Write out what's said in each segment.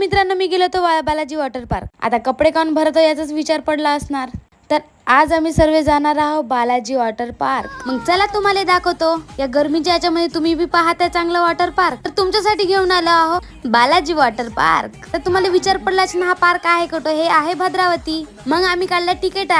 मित्रांनो, मी गेलो होतो बालाजी वॉटर पार्क. आता कपडे काऊन भरतो याचाच विचार पडला असणार. तर आज आम्ही सर्व जाणार आहोत बालाजी वॉटर पार्क. मग चला तुम्हाला दाखवतो. या गरमीच्या याच्यामध्ये तुम्ही बी पाहताय चांगलं वॉटर पार्क, तर तुमच्यासाठी घेऊन आलो आहोत बालाजी वॉटर पार्क. तर तुम्हाला विचार पडला असेल हा पार्क आहे कुठं. हे आहे भद्रावती. मग आम्ही काढला तिकीट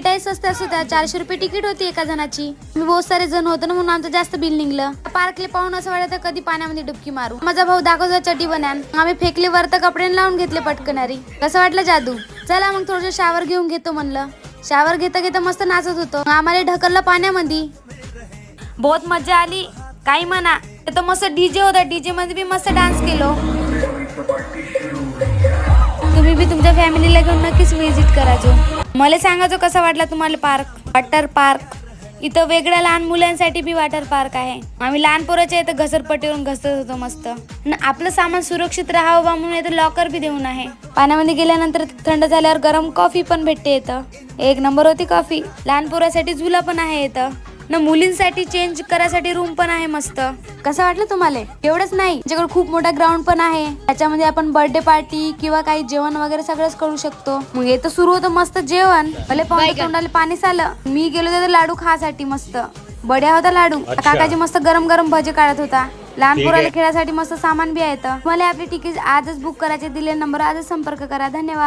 आहे स्वस्त असतं. 400 रुपये तिकीट होती एका जणाची. मी बहुत सारे जण होतो ना, म्हणून आमचं जास्त बिल निघलं. पार्कला पाहून असं वाटतं कधी पाण्यामध्ये डुबकी मारू. माझा भाऊ दाखवतो चड्डी बनान. आम्ही फेकले वर तर कपडे लावून घेतले पटकनारी. कसं वाटलं जादू. चला मग थोडं शावर घेऊन घेतो म्हणलं. शावर घेता घेता मस्त नाचत होतो. आम्हाला ढकललं पाण्यामध्ये. बहुत मजा आली. काही म्हणा, तर मस्त डीजे होता. डीजे मध्ये बी मस्त डान्स केलो. तुम्ही बी तुमच्या फॅमिलीला घेऊन नक्कीच विजिट करायचो. मला सांगायचो कसा वाटला तुम्हाला पार्क. वॉटर पार्क इथं वेगळ्या लहान मुलांसाठी बी वॉटर पार्क आहे. आम्ही लहान पोराच्या इथं घसरपट्टीवरून घसरत होतो मस्त. आपलं सामान सुरक्षित राहावं बा म्हणून इथं लॉकर बी देऊन आहे. पाण्यामध्ये गेल्यानंतर थंड झाल्यावर गरम कॉफी पण भेटते इथं. एक नंबर होती कॉफी. लहान पोरासाठी झुला पण आहे इथं ना. मुलींसाठी चेंज करायसाठी रूम पण आहे मस्त. कसं वाटलं तुम्हाला. एवढंच नाही, त्याच्याकडे खूप मोठा ग्राउंड पण आहे. त्याच्यामध्ये आपण बर्थडे पार्टी किंवा काही जेवण वगैरे सगळंच करू शकतो. मग येतं सुरू होतं मस्त जेवण. भले पाहून तोंडाला पाणी आलं. मी गेलो तर लाडू खासाठी मस्त. बड्या होता लाडू. काकाजी मस्त गरम गरम भजे काढत होता. लहान पोराला खेळासाठी मस्त सामान बी आहे. मला आपली तिकीट आजच बुक करायचे. दिलेला नंबर आजच संपर्क करा. धन्यवाद.